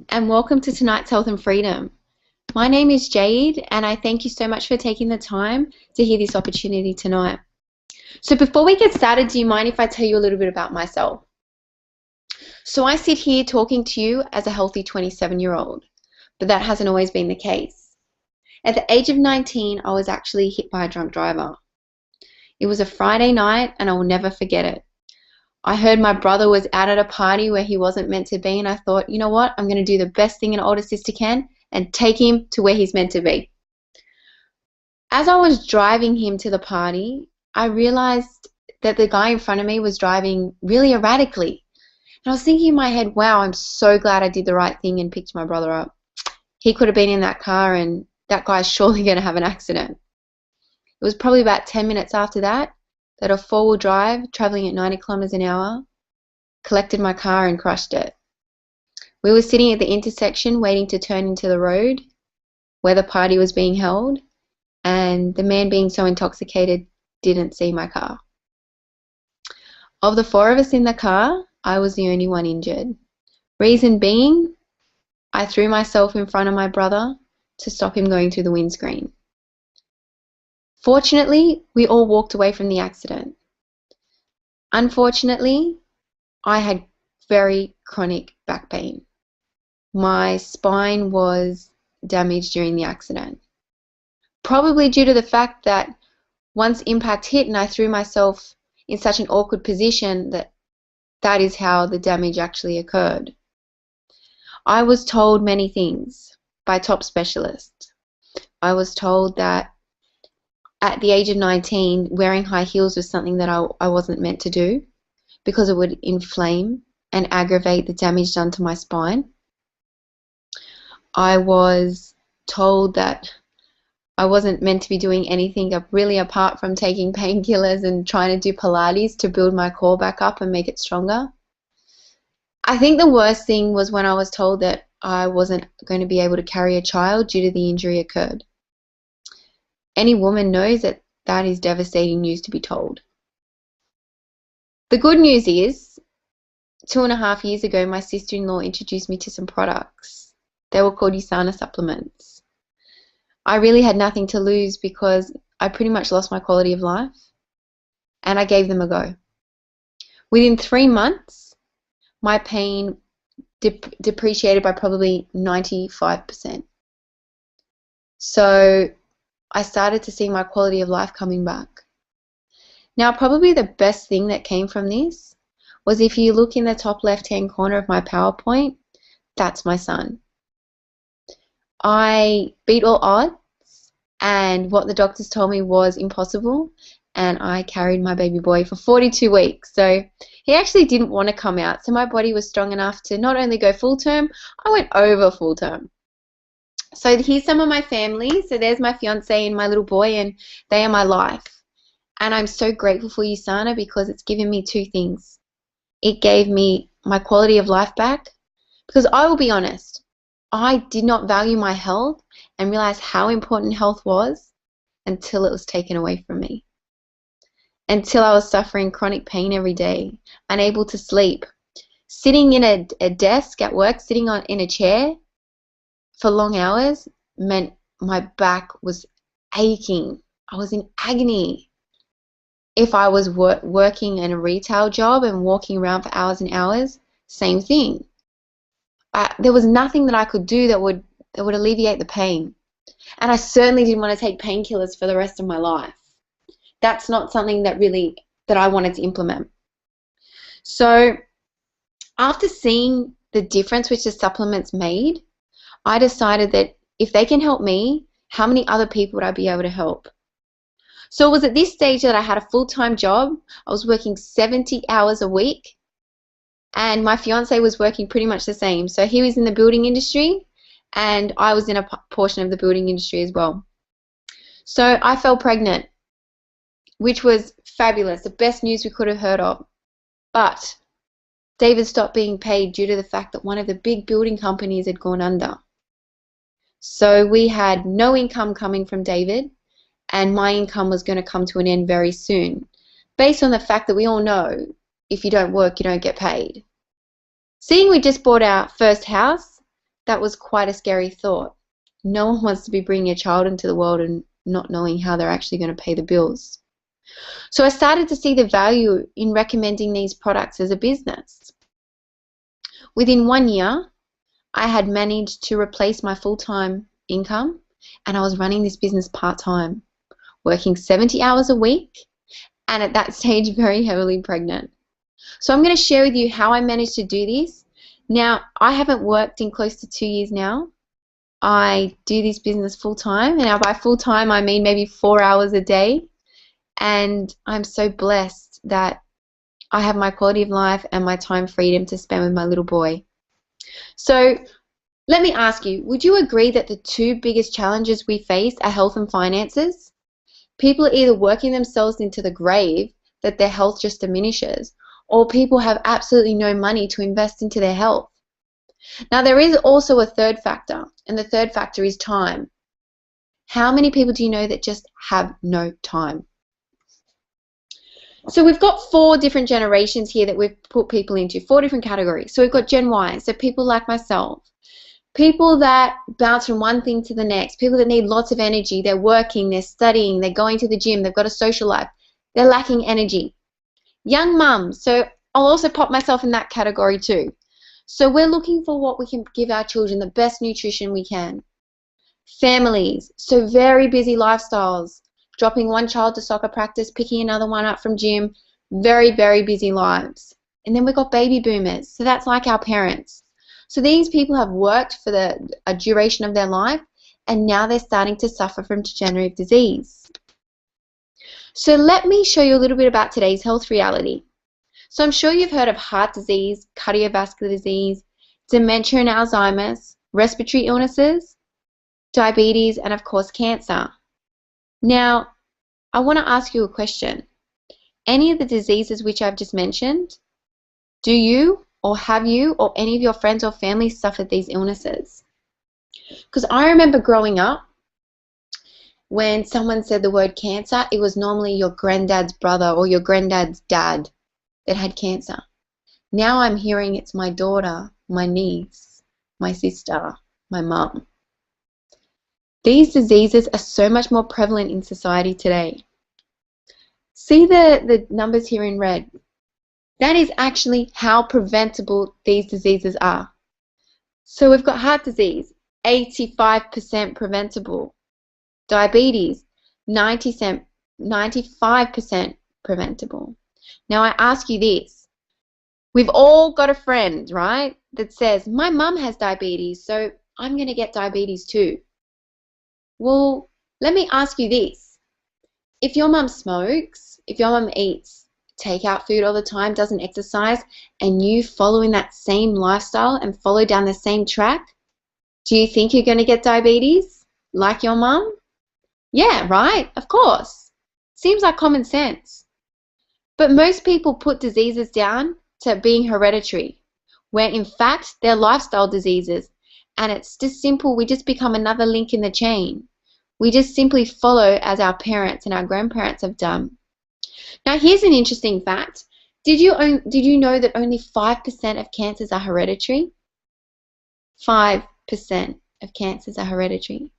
and welcome to tonight's Health and Freedom. My name is Jade, and I thank you so much for taking the time to hear this opportunity tonight. So before we get started, do you mind if I tell you a little bit about myself? So I sit here talking to you as a healthy 27-year-old, but that hasn't always been the case. At the age of 19, I was actually hit by a drunk driver. It was a Friday night, and I will never forget it. I heard my brother was out at a party where he wasn't meant to be, and I thought, you know what, I'm going to do the best thing an older sister can and take him to where he's meant to be. As I was driving him to the party, I realized that the guy in front of me was driving really erratically. And I was thinking in my head, wow, I'm so glad I did the right thing and picked my brother up. He could have been in that car and that guy's surely going to have an accident. It was probably about 10 minutes after that a four-wheel drive traveling at 90 kilometers an hour collected my car and crushed it. We were sitting at the intersection waiting to turn into the road where the party was being held, and the man, being so intoxicated, didn't see my car. Of the four of us in the car, I was the only one injured. Reason being, I threw myself in front of my brother to stop him going through the windscreen. Fortunately, we all walked away from the accident. Unfortunately, I had very chronic back pain. My spine was damaged during the accident, probably due to the fact that once impact hit and I threw myself in such an awkward position that is how the damage actually occurred. I was told many things by top specialists. I was told that at the age of 19, wearing high heels was something that I wasn't meant to do because it would inflame and aggravate the damage done to my spine. I was told that I wasn't meant to be doing anything really apart from taking painkillers and trying to do Pilates to build my core back up and make it stronger. I think the worst thing was when I was told that I wasn't going to be able to carry a child due to the injury occurred. Any woman knows that that is devastating news to be told. The good news is, 2.5 years ago, my sister-in-law introduced me to some products. They were called USANA supplements. I really had nothing to lose because I pretty much lost my quality of life, and I gave them a go. Within 3 months, my pain depreciated by probably 95%. So I started to see my quality of life coming back. Now, probably the best thing that came from this was, if you look in the top left-hand corner of my PowerPoint, that's my son. I beat all odds, and what the doctors told me was impossible, and I carried my baby boy for 42 weeks. So he actually didn't want to come out, so my body was strong enough to not only go full term, I went over full term. So here's some of my family. So there's my fiance and my little boy, and they are my life. And I'm so grateful for USANA because it's given me two things. It gave me my quality of life back, because I will be honest, I did not value my health and realize how important health was until it was taken away from me. Until I was suffering chronic pain every day, unable to sleep, sitting in a desk at work, sitting in a chair for long hours meant my back was aching. I was in agony. If I was working in a retail job and walking around for hours and hours, same thing. There was nothing that I could do that would alleviate the pain. And I certainly didn't want to take painkillers for the rest of my life. That's not something that I wanted to implement. So after seeing the difference which the supplements made, I decided that if they can help me, how many other people would I be able to help? So it was at this stage that I had a full-time job. I was working 70 hours a week, and my fiance was working pretty much the same. So he was in the building industry, and I was in a portion of the building industry as well. So I fell pregnant, which was fabulous, the best news we could have heard of. But David stopped being paid due to the fact that one of the big building companies had gone under. So we had no income coming from David, and my income was going to come to an end very soon, based on the fact that we all know if you don't work, you don't get paid. Seeing we just bought our first house, that was quite a scary thought. No one wants to be bringing a child into the world and not knowing how they're actually going to pay the bills. So I started to see the value in recommending these products as a business. Within 1 year, I had managed to replace my full-time income, and I was running this business part-time, working 70 hours a week, and at that stage very heavily pregnant. So I'm going to share with you how I managed to do this. Now, I haven't worked in close to 2 years now. I do this business full-time, and now by full-time I mean maybe 4 hours a day, and I'm so blessed that I have my quality of life and my time freedom to spend with my little boy. So let me ask you, would you agree that the two biggest challenges we face are health and finances? People are either working themselves into the grave that their health just diminishes, or people have absolutely no money to invest into their health. Now, there is also a third factor, and the third factor is time. How many people do you know that just have no time? So we've got 4 different generations here that we've put people into, 4 different categories. So we've got Gen Y, so people like myself, people that bounce from one thing to the next, people that need lots of energy, they're working, they're studying, they're going to the gym, they've got a social life, they're lacking energy. Young mums, so I'll also pop myself in that category too. So we're looking for what we can give our children, the best nutrition we can. Families, so very busy lifestyles, dropping one child to soccer practice, picking another one up from gym, very, very busy lives. And then we've got baby boomers, so that's like our parents. So these people have worked for a duration of their life, and now they're starting to suffer from degenerative disease. So let me show you a little bit about today's health reality. So I'm sure you've heard of heart disease, cardiovascular disease, dementia and Alzheimer's, respiratory illnesses, diabetes, and of course cancer. Now, I want to ask you a question. Any of the diseases which I've just mentioned, do you or have you or any of your friends or family suffered these illnesses? Because I remember growing up, when someone said the word cancer, it was normally your granddad's brother or your granddad's dad that had cancer. Now I'm hearing it's my daughter, my niece, my sister, my mum. These diseases are so much more prevalent in society today. See the numbers here in red? That is actually how preventable these diseases are. So we've got heart disease, 85% preventable. Diabetes, 95% preventable. Now I ask you this. We've all got a friend, right, that says, my mum has diabetes, so I'm going to get diabetes too. Well, let me ask you this. If your mum smokes, if your mum eats takeout food all the time, doesn't exercise, and you follow in that same lifestyle and follow down the same track, do you think you're going to get diabetes like your mum? Yeah, right? Of course. Seems like common sense. But most people put diseases down to being hereditary, where in fact they're lifestyle diseases, and it's just simple. We just become another link in the chain. We just simply follow as our parents and our grandparents have done. Now here's an interesting fact. Did you know that only 5% of cancers are hereditary? 5% of cancers are hereditary.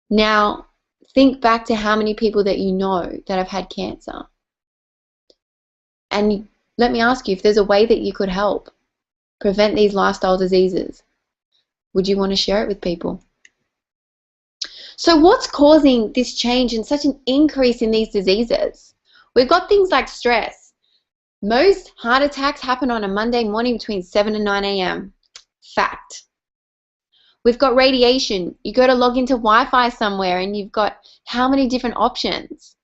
Now think back to how many people that you know that have had cancer. And let me ask you, if there's a way that you could help prevent these lifestyle diseases, would you want to share it with people? So what's causing this change and such an increase in these diseases? We've got things like stress. Most heart attacks happen on a Monday morning between 7 and 9 a.m. Fact. We've got radiation. You go to log into Wi-Fi somewhere and you've got how many different options?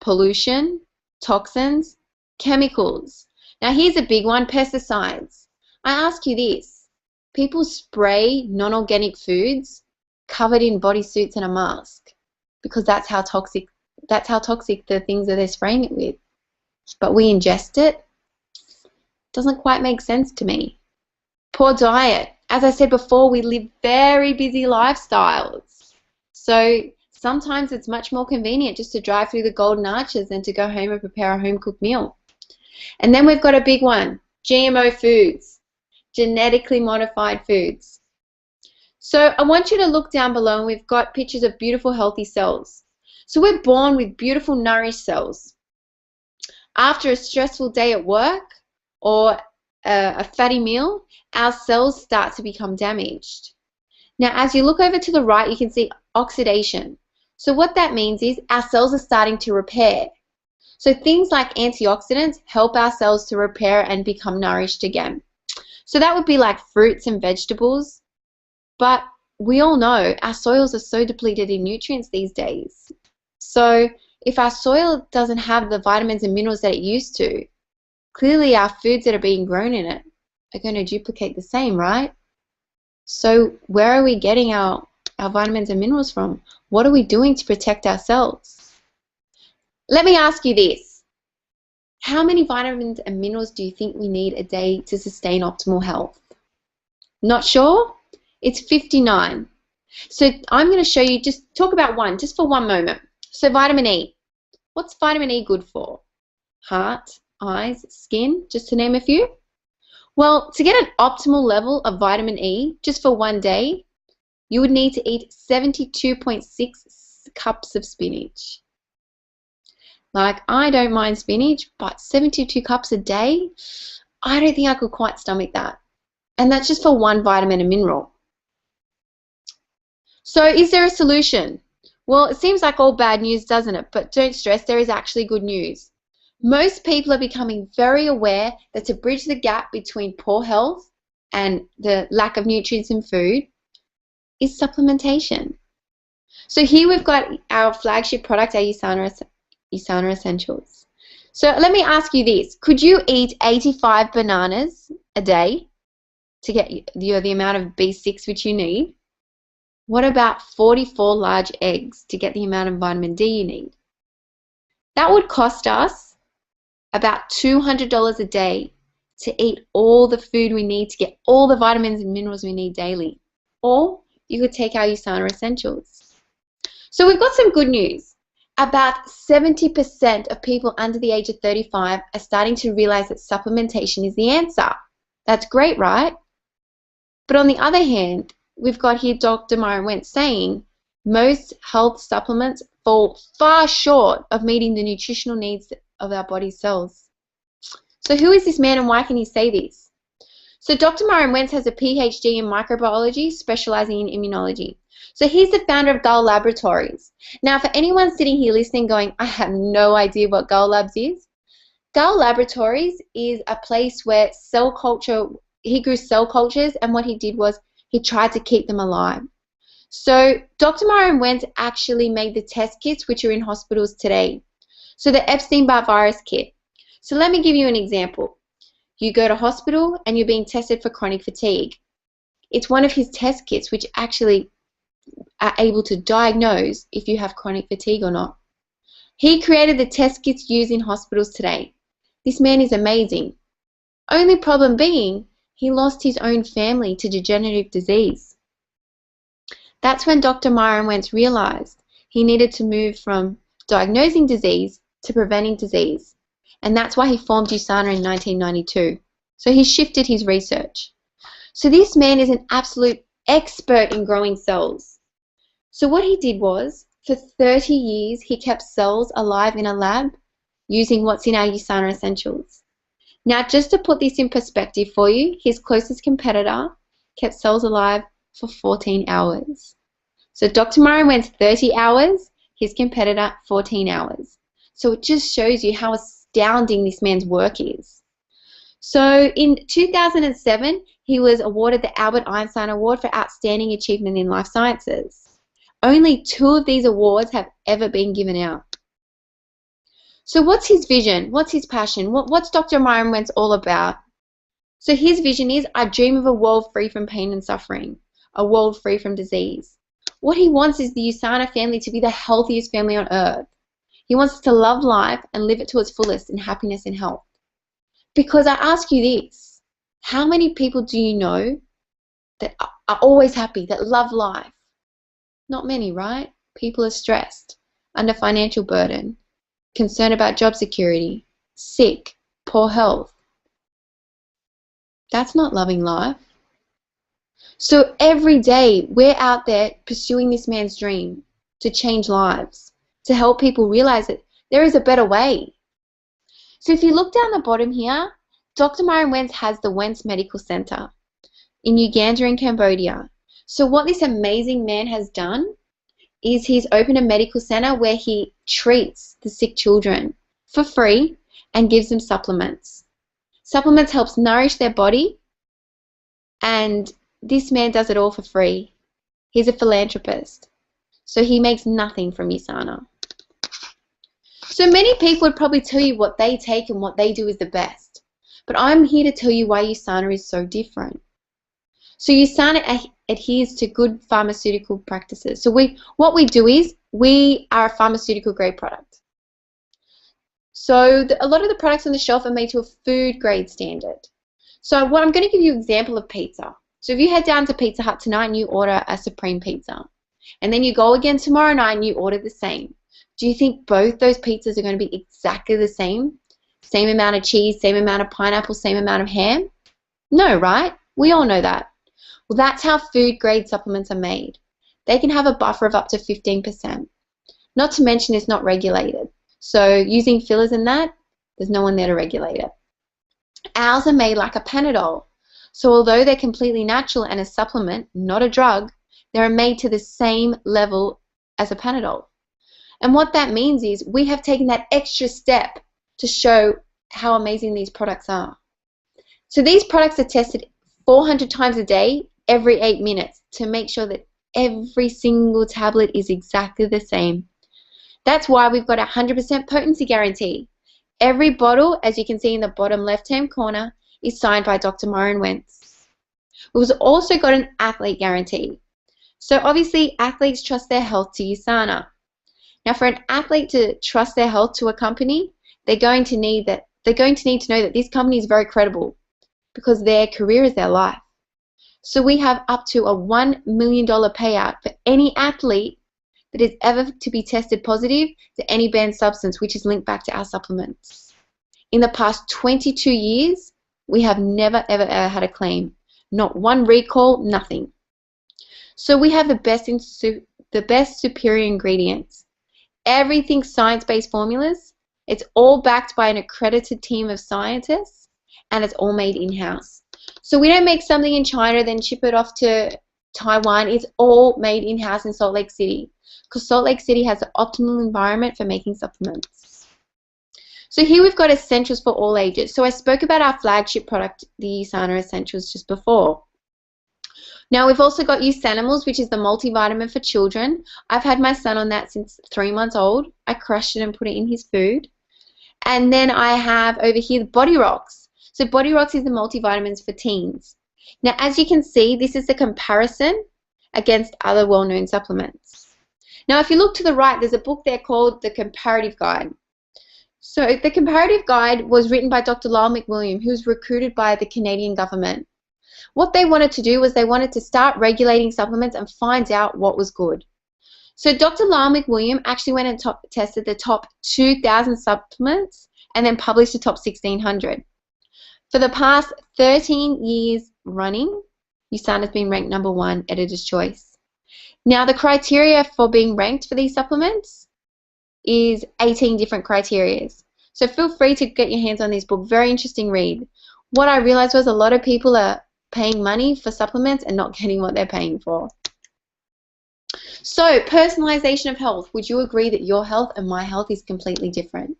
Pollution, toxins, chemicals. Now here's a big one, pesticides. I ask you this. People spray non-organic foods covered in bodysuits and a mask because that's how toxic the things that they're spraying it with. But we ingest it? Doesn't quite make sense to me. Poor diet. As I said before, we live very busy lifestyles. So sometimes it's much more convenient just to drive through the Golden Arches than to go home and prepare a home-cooked meal. And then we've got a big one, GMO foods, genetically modified foods. So I want you to look down below, and we've got pictures of beautiful, healthy cells. So we're born with beautiful, nourished cells. After a stressful day at work or a fatty meal, our cells start to become damaged. Now, as you look over to the right, you can see oxidation. So what that means is our cells are starting to repair. So things like antioxidants help our cells to repair and become nourished again. So that would be like fruits and vegetables. But we all know our soils are so depleted in nutrients these days. So if our soil doesn't have the vitamins and minerals that it used to, clearly our foods that are being grown in it are going to duplicate the same, right? So where are we getting our vitamins and minerals from? What are we doing to protect our cells? Let me ask you this. How many vitamins and minerals do you think we need a day to sustain optimal health? Not sure? It's 59. So I'm going to show you, just talk about one, just for one moment. So vitamin E. What's vitamin E good for? Heart, eyes, skin, just to name a few. Well, to get an optimal level of vitamin E, just for one day, you would need to eat 72.6 cups of spinach. Like, I don't mind spinach, but 72 cups a day, I don't think I could quite stomach that. And that's just for one vitamin and mineral. So is there a solution? Well, it seems like all bad news, doesn't it? But don't stress, there is actually good news. Most people are becoming very aware that to bridge the gap between poor health and the lack of nutrients in food is supplementation. So here we've got our flagship product, our USANA Essentials. So let me ask you this. Could you eat 85 bananas a day to get the amount of B6 which you need? What about 44 large eggs to get the amount of vitamin D you need? That would cost us about $200 a day to eat all the food we need to get all the vitamins and minerals we need daily. Or you could take our USANA Essentials. So we've got some good news. About 70% of people under the age of 35 are starting to realize that supplementation is the answer. That's great, right? But on the other hand, we've got here Dr. Myron Wentz saying most health supplements fall far short of meeting the nutritional needs of our body cells. So who is this man and why can he say this? So Dr. Myron Wentz has a PhD in microbiology, specializing in immunology. So he's the founder of Gull Laboratories. Now, for anyone sitting here listening going, I have no idea what Gull Labs is, Gull Laboratories is a place where cell culture, he grew cell cultures, and what he did was he tried to keep them alive. So Dr. Myron Wentz actually made the test kits which are in hospitals today. So the Epstein-Barr virus kit. So let me give you an example. You go to hospital and you're being tested for chronic fatigue. It's one of his test kits which actually are able to diagnose if you have chronic fatigue or not. He created the test kits used in hospitals today. This man is amazing. Only problem being, he lost his own family to degenerative disease. That's when Dr. Myron Wentz realized he needed to move from diagnosing disease to preventing disease. And that's why he formed USANA in 1992. So he shifted his research. So this man is an absolute expert in growing cells. So what he did was, for 30 years, he kept cells alive in a lab using what's in our USANA Essentials. Now, just to put this in perspective for you, his closest competitor kept cells alive for 14 hours. So Dr. Myron Wentz 30 hours, his competitor 14 hours. So it just shows you how astounding this man's work is. So in 2007, he was awarded the Albert Einstein Award for Outstanding Achievement in Life Sciences. Only 2 of these awards have ever been given out. So what's his vision? What's his passion? What's Dr. Myron Wentz all about? So his vision is, I dream of a world free from pain and suffering, a world free from disease. What he wants is the USANA family to be the healthiest family on earth. He wants us to love life and live it to its fullest in happiness and health. Because I ask you this, how many people do you know that are always happy, that love life? Not many, right? People are stressed, under financial burden, concerned about job security, sick, poor health. That's not loving life. So every day we're out there pursuing this man's dream to change lives, to help people realize that there is a better way. So if you look down the bottom here, Dr. Myron Wentz has the Wentz Medical Center in Uganda and Cambodia. So what this amazing man has done is he's opened a medical center where he treats the sick children for free and gives them supplements. Supplements helps nourish their body, and this man does it all for free. He's a philanthropist, so he makes nothing from USANA. So many people would probably tell you what they take and what they do is the best, but I'm here to tell you why USANA is so different. So USANA adheres to good pharmaceutical practices. So what we do is we are a pharmaceutical grade product. So a lot of the products on the shelf are made to a food grade standard. So what I'm going to give you an example of pizza. So if you head down to Pizza Hut tonight and you order a Supreme Pizza, and then you go again tomorrow night and you order the same, do you think both those pizzas are going to be exactly the same? Same amount of cheese, same amount of pineapple, same amount of ham? No, right? We all know that. Well, that's how food grade supplements are made. They can have a buffer of up to 15%. Not to mention it's not regulated. So using fillers in that, there's no one there to regulate it. Ours are made like a Panadol. So although they're completely natural and a supplement, not a drug, they're made to the same level as a Panadol. And what that means is we have taken that extra step to show how amazing these products are. So these products are tested 400 times a day, every 8 minutes, to make sure that every single tablet is exactly the same. That's why we've got a 100% potency guarantee. Every bottle, as you can see in the bottom left-hand corner, is signed by Dr. Myron Wentz. We've also got an athlete guarantee. So obviously athletes trust their health to USANA. Now for an athlete to trust their health to a company, they're going to need to know that this company is very credible because their career is their life. So we have up to a $1 million payout for any athlete that is ever to be tested positive to any banned substance, which is linked back to our supplements. In the past 22 years, we have never, ever, ever had a claim. Not one recall, nothing. So we have the best superior ingredients. Everything science-based formulas. It's all backed by an accredited team of scientists, and it's all made in-house. So we don't make something in China, then ship it off to Taiwan. It's all made in-house in Salt Lake City, because Salt Lake City has the optimal environment for making supplements. So here we've got essentials for all ages. So I spoke about our flagship product, the USANA Essentials, just before. Now we've also got Usanimals, which is the multivitamin for children. I've had my son on that since 3 months old. I crushed it and put it in his food. And then I have over here the Body Rocks. So Body Rocks is the multivitamins for teens. Now as you can see, this is the comparison against other well-known supplements. Now if you look to the right, there's a book there called The Comparative Guide. So the Comparative Guide was written by Dr. Lyle McWilliam, who was recruited by the Canadian government. What they wanted to do was they wanted to start regulating supplements and find out what was good. So Dr. Lyle McWilliam actually went and tested the top 2,000 supplements and then published the top 1,600. For the past 13 years running, USANA has been ranked #1 Editor's Choice. Now the criteria for being ranked for these supplements is 18 different criteria. So feel free to get your hands on this book. Very interesting read. What I realized was a lot of people are paying money for supplements and not getting what they're paying for. So personalization of health. Would you agree that your health and my health is completely different?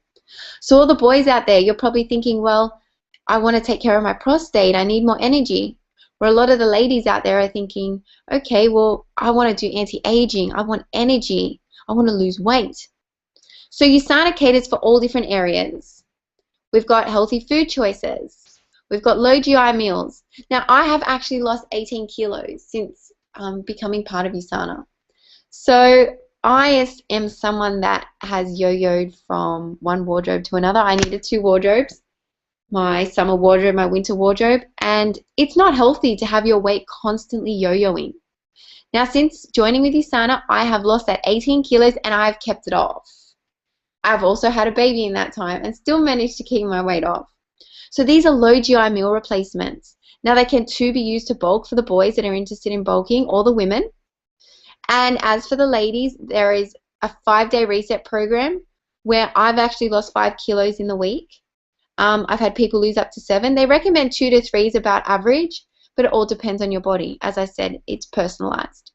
So all the boys out there, you're probably thinking, well, I want to take care of my prostate. I need more energy. Where a lot of the ladies out there are thinking, okay, well, I want to do anti-aging. I want energy. I want to lose weight. So USANA caters for all different areas. We've got healthy food choices. We've got low GI meals. Now, I have actually lost 18 kilos since becoming part of USANA. So I am someone that has yo-yoed from one wardrobe to another. I needed 2 wardrobes, my summer wardrobe, my winter wardrobe, and it's not healthy to have your weight constantly yo-yoing. Now, since joining with USANA, I have lost that 18 kilos and I've kept it off. I've also had a baby in that time and still managed to keep my weight off. So these are low GI meal replacements. Now, they can too be used to bulk for the boys that are interested in bulking, or the women. And as for the ladies, there is a 5-day reset program where I've actually lost 5 kilos in the week. I've had people lose up to 7. They recommend 2 to 3 is about average, but it all depends on your body. As I said, it's personalized.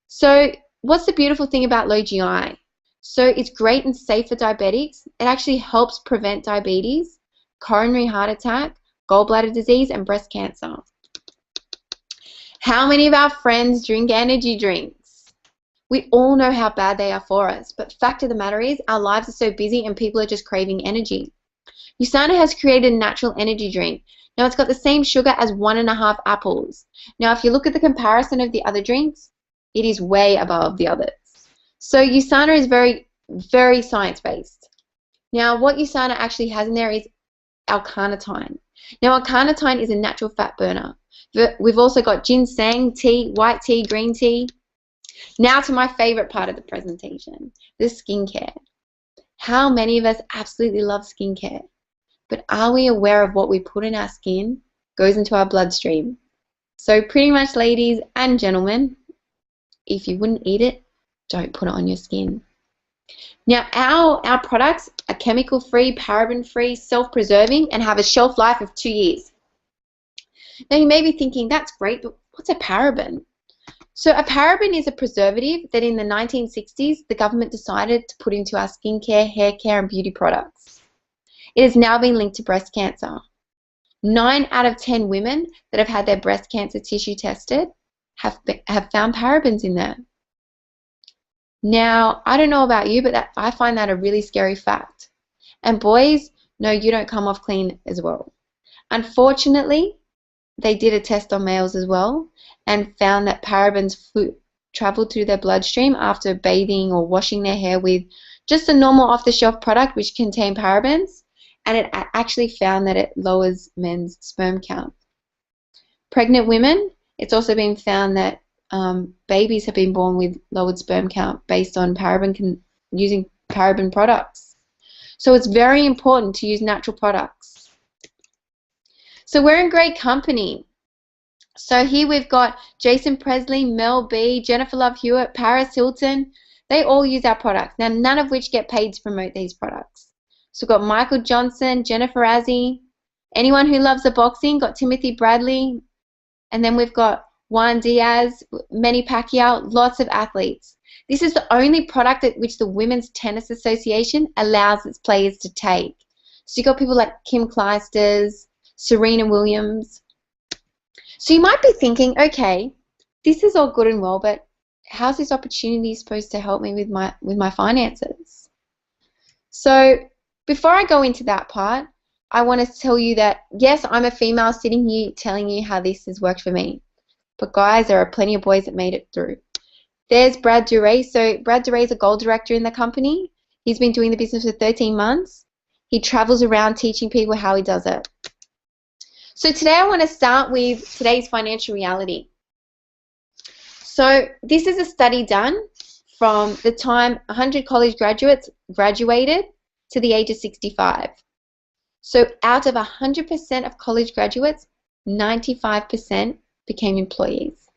So what's the beautiful thing about low GI? So it's great and safe for diabetics. It actually helps prevent diabetes, coronary heart attack, gallbladder disease, and breast cancer. How many of our friends drink energy drinks? We all know how bad they are for us, but the fact of the matter is our lives are so busy and people are just craving energy. USANA has created a natural energy drink. Now, it's got the same sugar as 1.5 apples. Now, if you look at the comparison of the other drinks, it is way above the others. So USANA is very, very science-based. Now, what USANA actually has in there is L-carnitine. Now, L-carnitine is a natural fat burner. We've also got ginseng tea, white tea, green tea. Now to my favorite part of the presentation, the skincare. How many of us absolutely love skincare? But are we aware of what we put in our skin goes into our bloodstream? So pretty much, ladies and gentlemen, if you wouldn't eat it, don't put it on your skin. Now, our products are chemical-free, paraben-free, self-preserving, and have a shelf life of 2 years. Now, you may be thinking, that's great, but what's a paraben? So a paraben is a preservative that in the 1960s, the government decided to put into our skincare, hair care, and beauty products. It has now been linked to breast cancer. 9 out of 10 women that have had their breast cancer tissue tested have found parabens in there. Now, I don't know about you, but I find that a really scary fact. And boys, no, you don't come off clean as well. Unfortunately, they did a test on males as well and found that parabens traveled through their bloodstream after bathing or washing their hair with just a normal off-the-shelf product which contained parabens, and it actually found that it lowers men's sperm count. Pregnant women, it's also been found that babies have been born with lowered sperm count based on using paraben products. So it's very important to use natural products. So we're in great company. So here we've got Jason Presley, Mel B, Jennifer Love Hewitt, Paris Hilton. They all use our products. Now, none of which get paid to promote these products. So we've got Michael Johnson, Jennifer Razzie. Anyone who loves the boxing, got Timothy Bradley. And then we've got Juan Diaz, Manny Pacquiao, lots of athletes. This is the only product at which the Women's Tennis Association allows its players to take. So you've got people like Kim Clijsters, Serena Williams. So you might be thinking, okay, this is all good and well, but how's this opportunity supposed to help me with my finances? So before I go into that part, I want to tell you that, yes, I'm a female sitting here telling you how this has worked for me. But guys, there are plenty of boys that made it through. There's Brad Duray. So Brad Duray is a goal director in the company. He's been doing the business for 13 months. He travels around teaching people how he does it. So today I want to start with today's financial reality. So this is a study done from the time 100 college graduates graduated to the age of 65. So out of 100% of college graduates, 95% became employees.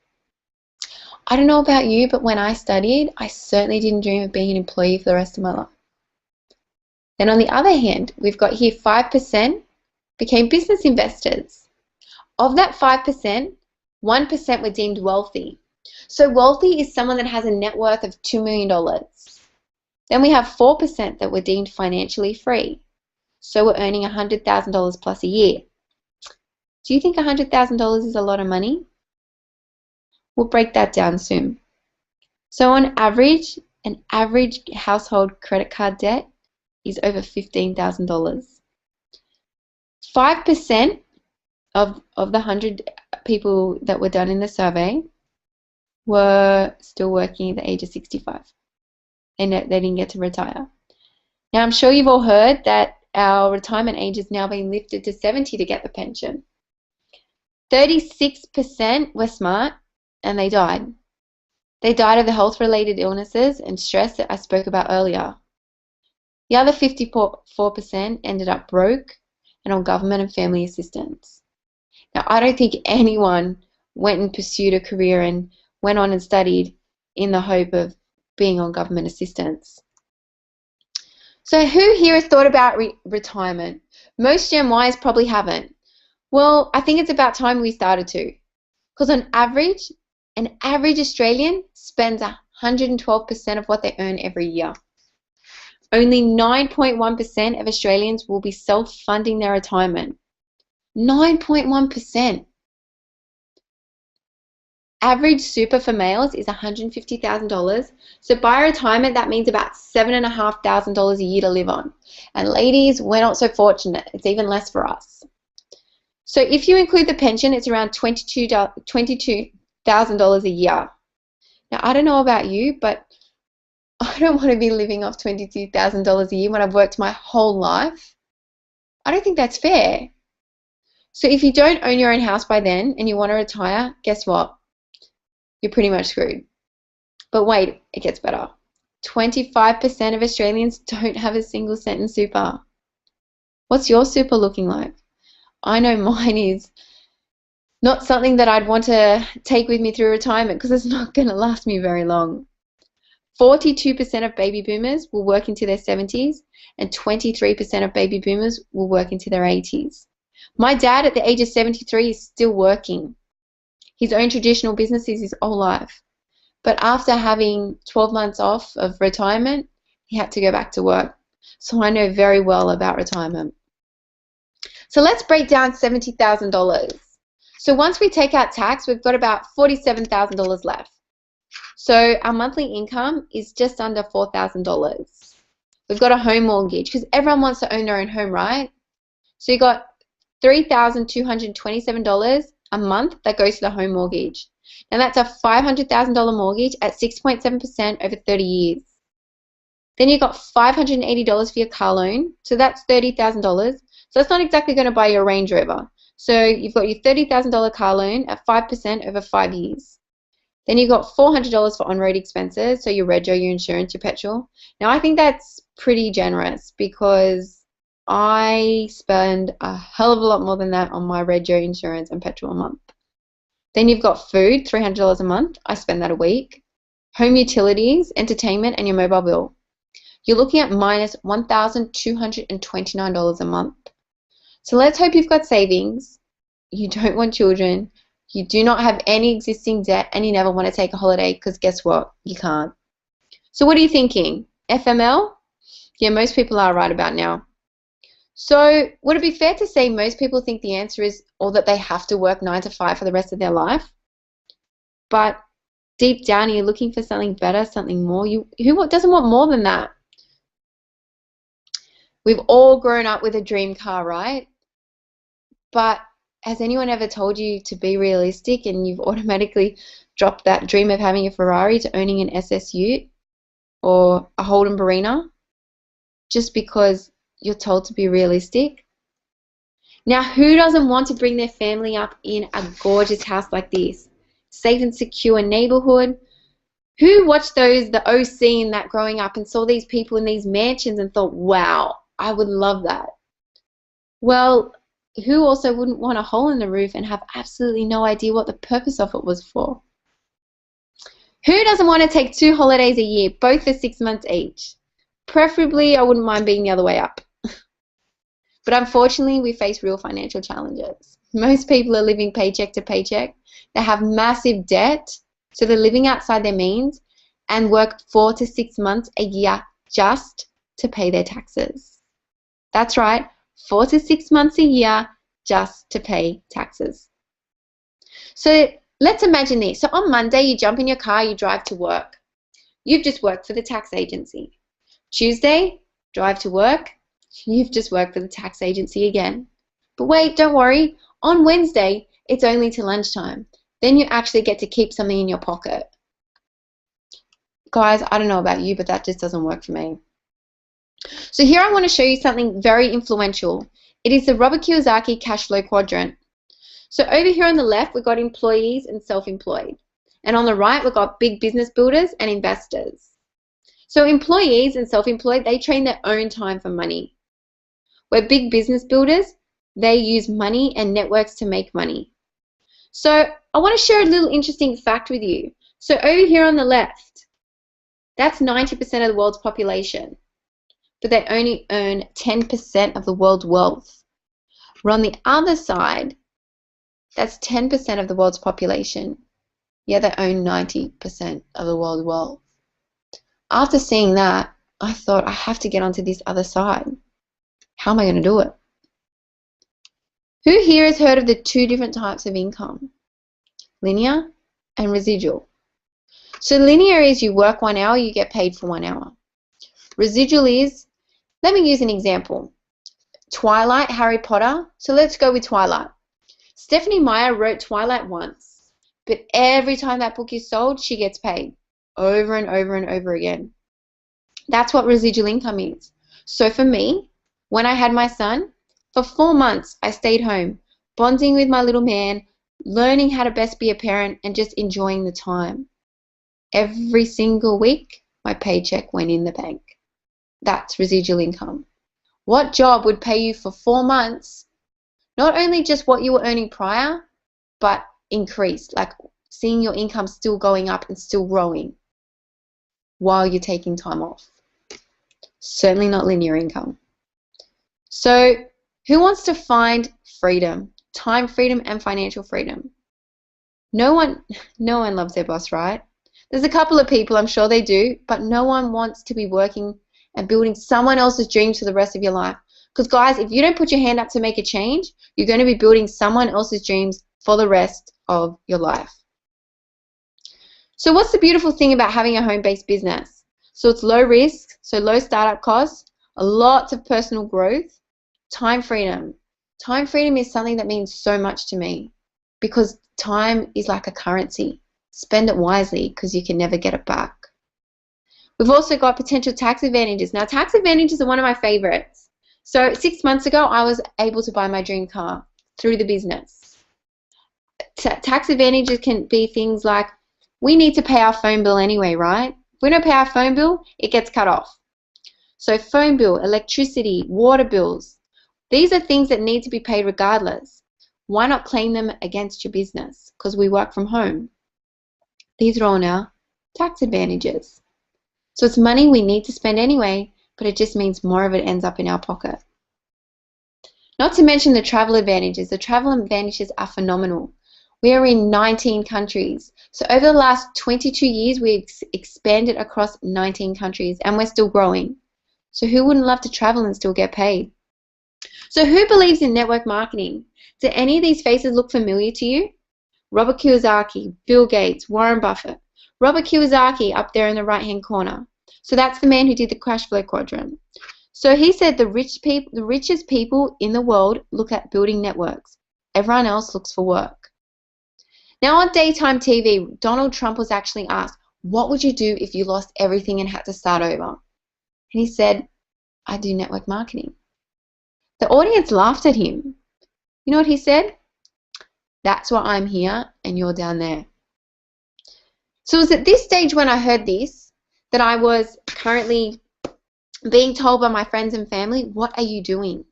I don't know about you, but when I studied, I certainly didn't dream of being an employee for the rest of my life. Then on the other hand, we've got here 5% became business investors. Of that 5%, 1% were deemed wealthy. So wealthy is someone that has a net worth of $2 million. Then we have 4% that were deemed financially free. So we're earning $100,000 plus a year. Do you think $100,000 is a lot of money? We'll break that down soon. So on average, an average household credit card debt is over $15,000. 5% of the 100 people that were done in the survey were still working at the age of 65. They didn't get to retire. Now, I'm sure you've all heard that our retirement age is now being lifted to 70 to get the pension. 36% were smart and they died. They died of the health-related illnesses and stress that I spoke about earlier. The other 54% ended up broke and on government and family assistance. Now, I don't think anyone went and pursued a career and went on and studied in the hope of being on government assistance. So who here has thought about retirement? Most Gen Ys probably haven't. Well, I think it's about time we started to. Because on average, an average Australian spends 112% of what they earn every year. Only 9.1% of Australians will be self-funding their retirement. 9.1%. Average super for males is $150,000. So by retirement, that means about $7,500 a year to live on. And ladies, we're not so fortunate. It's even less for us. So if you include the pension, it's around $22,000 a year. Now, I don't know about you, but I don't want to be living off $22,000 a year when I've worked my whole life. I don't think that's fair. So if you don't own your own house by then and you want to retire, guess what? You're pretty much screwed. But wait, it gets better. 25% of Australians don't have a single cent in super. What's your super looking like? I know mine is not something that I'd want to take with me through retirement because it's not going to last me very long. 42% of baby boomers will work into their 70s and 23% of baby boomers will work into their 80s. My dad at the age of 73 is still working. He's owned traditional businesses his whole life. But after having 12 months off of retirement, he had to go back to work. So I know very well about retirement. So let's break down $70,000. So once we take out tax, we've got about $47,000 left. So our monthly income is just under $4,000. We've got a home mortgage because everyone wants to own their own home, right? So you got $3,227 a month that goes to the home mortgage. And that's a $500,000 mortgage at 6.7% over 30 years. Then you've got $580 for your car loan. So that's $30,000. So that's not exactly going to buy you a Range Rover. So you've got your $30,000 car loan at 5% over 5 years. Then you've got $400 for on-road expenses, so your rego, your insurance, your petrol. Now I think that's pretty generous because I spend a hell of a lot more than that on my rego, insurance, and petrol a month. Then you've got food, $300 a month. I spend that a week. Home utilities, entertainment, and your mobile bill. You're looking at minus $1,229 a month. So let's hope you've got savings, you don't want children, you do not have any existing debt, and you never want to take a holiday because guess what? You can't. So what are you thinking? FML? Yeah, most people are right about now. So would it be fair to say most people think the answer is or that they have to work 9 to 5 for the rest of their life? But deep down, you're looking for something better, something more. Who doesn't want more than that? We've all grown up with a dream car, right? But has anyone ever told you to be realistic and you've automatically dropped that dream of having a Ferrari to owning an SS Ute or a Holden Barina just because you're told to be realistic? Now, who doesn't want to bring their family up in a gorgeous house like this? Safe and secure neighborhood. Who watched the OC in that growing up and saw these people in these mansions and thought, wow, I would love that? Well, who also wouldn't want a hole in the roof and have absolutely no idea what the purpose of it was for? Who doesn't want to take 2 holidays a year, both for 6 months each? Preferably, I wouldn't mind being the other way up. But unfortunately, we face real financial challenges. Most people are living paycheck to paycheck. They have massive debt, so they're living outside their means and work 4 to 6 months a year just to pay their taxes. That's right, 4 to 6 months a year just to pay taxes. So let's imagine this. So on Monday, you jump in your car, you drive to work. You've just worked for the tax agency. Tuesday, drive to work. You've just worked for the tax agency again. But wait, don't worry. On Wednesday, it's only till lunchtime. Then you actually get to keep something in your pocket. Guys, I don't know about you, but that just doesn't work for me. So here I want to show you something very influential. It is the Robert Kiyosaki cash flow quadrant. So over here on the left, we've got employees and self-employed. And on the right, we've got big business builders and investors. So employees and self-employed, they train their own time for money. Where big business builders, They use money and networks to make money. So I want to share a little interesting fact with you. So over here on the left, that's 90% of the world's population, but they only earn 10% of the world's wealth. Where on the other side, that's 10% of the world's population, yet they own 90% of the world's wealth. After seeing that, I thought I have to get onto this other side. How am I going to do it? Who here has heard of the two different types of income? Linear and residual. So linear is you work 1 hour, you get paid for 1 hour. Residual is, let me use an example. Twilight, Harry Potter. So let's go with Twilight. Stephenie Meyer wrote Twilight once, but every time that book is sold, she gets paid over and over and over again. That's what residual income is. So for me, when I had my son, for 4 months, I stayed home, bonding with my little man, learning how to best be a parent, and just enjoying the time. Every single week, my paycheck went in the bank. That's residual income. What job would pay you for 4 months, not only just what you were earning prior, but increased, like seeing your income still going up and still growing while you're taking time off? Certainly not linear income. So who wants to find freedom, time freedom and financial freedom? No one loves their boss, right? There's a couple of people, I'm sure they do, but no one wants to be working and building someone else's dreams for the rest of your life. Because guys, if you don't put your hand up to make a change, you're going to be building someone else's dreams for the rest of your life. So what's the beautiful thing about having a home-based business? So it's low risk, so low startup costs, a lot of personal growth, time freedom. Time freedom is something that means so much to me because time is like a currency. Spend it wisely because you can never get it back. We've also got potential tax advantages. Now, tax advantages are one of my favorites. So 6 months ago, I was able to buy my dream car through the business. Tax advantages can be things like we need to pay our phone bill anyway, right? If we don't pay our phone bill, it gets cut off. So phone bill, electricity, water bills, these are things that need to be paid regardless. Why not claim them against your business? Because we work from home. These are all now tax advantages. So it's money we need to spend anyway, but it just means more of it ends up in our pocket. Not to mention the travel advantages. The travel advantages are phenomenal. We are in 19 countries. So over the last 22 years, we've expanded across 19 countries and we're still growing. So who wouldn't love to travel and still get paid? So who believes in network marketing? Do any of these faces look familiar to you? Robert Kiyosaki, Bill Gates, Warren Buffett. Robert Kiyosaki up there in the right-hand corner. So that's the man who did the cash flow quadrant. So he said the richest people in the world look at building networks. Everyone else looks for work. Now on daytime TV, Donald Trump was actually asked, what would you do if you lost everything and had to start over? And he said, I do network marketing. The audience laughed at him. You know what he said? That's why I'm here and you're down there. So it was at this stage when I heard this that I was currently being told by my friends and family, what are you doing?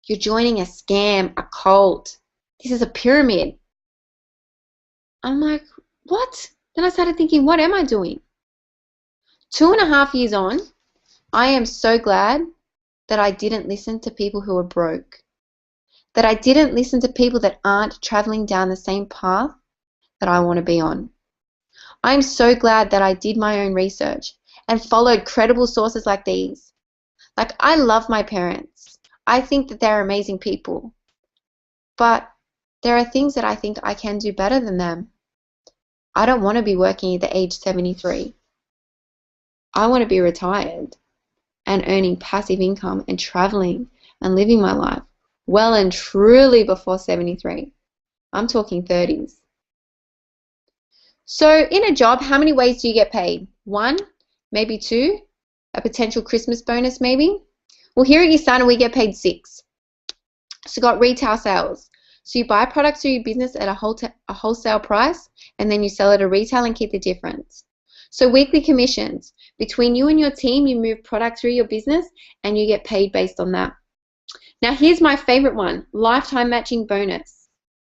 You're joining a scam, a cult. This is a pyramid. I'm like, what? Then I started thinking, what am I doing? 2.5 years on, I am so glad that I didn't listen to people who are broke. That I didn't listen to people that aren't traveling down the same path that I want to be on. I'm so glad that I did my own research and followed credible sources like these. Like, I love my parents. I think that they're amazing people. But there are things that I think I can do better than them. I don't want to be working at the age 73. I want to be retired and earning passive income and traveling and living my life well and truly before 73. I'm talking 30s. So in a job, how many ways do you get paid? 1, maybe 2, a potential Christmas bonus maybe. Well, here at Usana we get paid 6. So got retail sales. So you buy products through your business at a wholesale price and then you sell it at retail and keep the difference. So weekly commissions. Between you and your team, you move product through your business and you get paid based on that. Now here's my favorite one, lifetime matching bonus.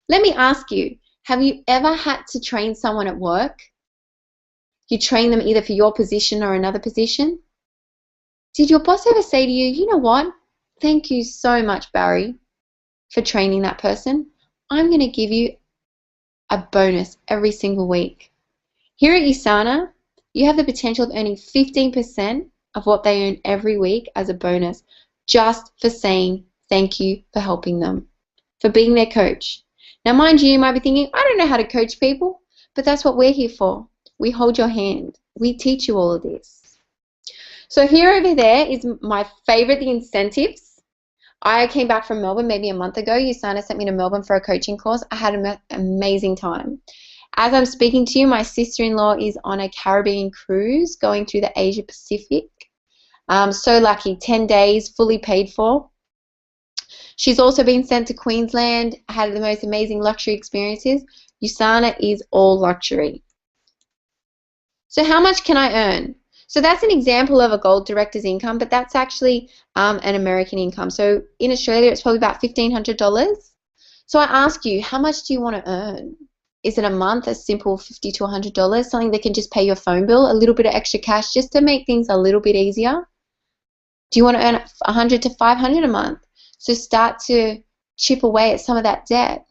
Let me ask you, have you ever had to train someone at work? You train them either for your position or another position? Did your boss ever say to you, you know what? Thank you so much, Barry, for training that person. I'm going to give you a bonus every single week. Here at USANA, you have the potential of earning 15% of what they earn every week as a bonus just for saying thank you for helping them, for being their coach. Now, mind you might be thinking, I don't know how to coach people, but that's what we're here for. We hold your hand. We teach you all of this. So here over there is my favorite, the incentives. I came back from Melbourne maybe a month ago. USANA sent me to Melbourne for a coaching course. I had an amazing time. As I'm speaking to you, my sister-in-law is on a Caribbean cruise going through the Asia Pacific. So lucky, 10 days, fully paid for. She's also been sent to Queensland, had the most amazing luxury experiences. USANA is all luxury. So how much can I earn? So that's an example of a gold director's income, but that's actually an American income. So in Australia, it's probably about $1,500. So I ask you, how much do you want to earn? Is it a month, a simple $50 to $100, something that can just pay your phone bill, a little bit of extra cash just to make things a little bit easier? Do you want to earn $100 to $500 a month? So start to chip away at some of that debt,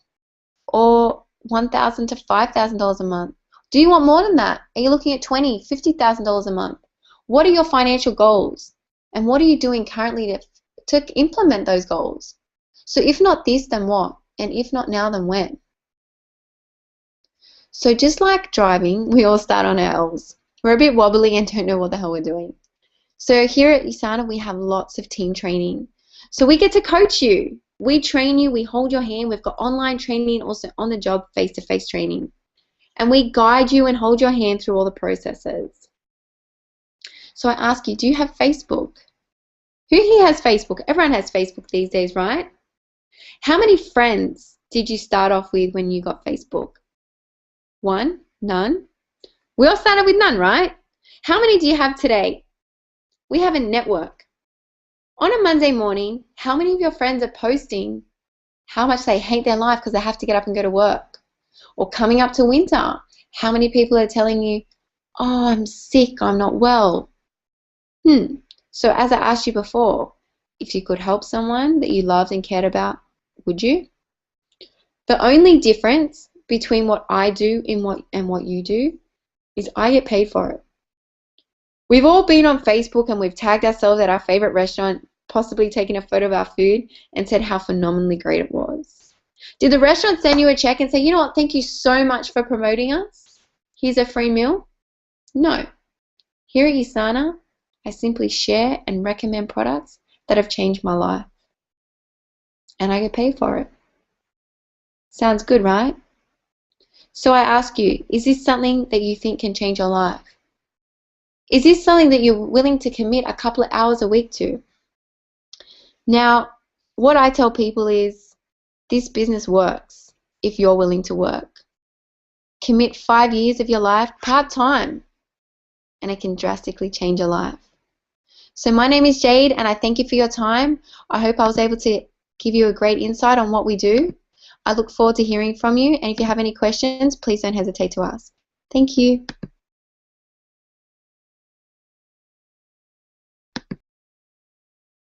or $1,000 to $5,000 a month. Do you want more than that? Are you looking at $20,000, $50,000 a month? What are your financial goals? And what are you doing currently to implement those goals? So if not this, then what? And if not now, then when? So just like driving, we all start on our L's. We're a bit wobbly and don't know what the hell we're doing. So here at USANA, we have lots of team training. So we get to coach you. We train you, we hold your hand. We've got online training, also on the job, face-to-face training. And we guide you and hold your hand through all the processes. So I ask you, do you have Facebook? Who here has Facebook? Everyone has Facebook these days, right? How many friends did you start off with when you got Facebook? One? None? We all started with none, right? How many do you have today? We have a network. On a Monday morning, how many of your friends are posting how much they hate their life because they have to get up and go to work? Or coming up to winter, how many people are telling you, oh, I'm sick, I'm not well? So as I asked you before, if you could help someone that you loved and cared about, would you? The only difference between what I do and what you do is I get paid for it. We've all been on Facebook and we've tagged ourselves at our favorite restaurant, possibly taken a photo of our food and said how phenomenally great it was. Did the restaurant send you a check and say, you know what, thank you so much for promoting us? Here's a free meal? No. Here at USANA, I simply share and recommend products that have changed my life. And I get paid for it. Sounds good, right? So I ask you, is this something that you think can change your life? Is this something that you're willing to commit a couple of hours a week to? Now, what I tell people is this business works if you're willing to work. Commit 5 years of your life part-time and it can drastically change your life. So my name is Jade and I thank you for your time. I hope I was able to give you a great insight on what we do. I look forward to hearing from you, and if you have any questions, please don't hesitate to ask. Thank you.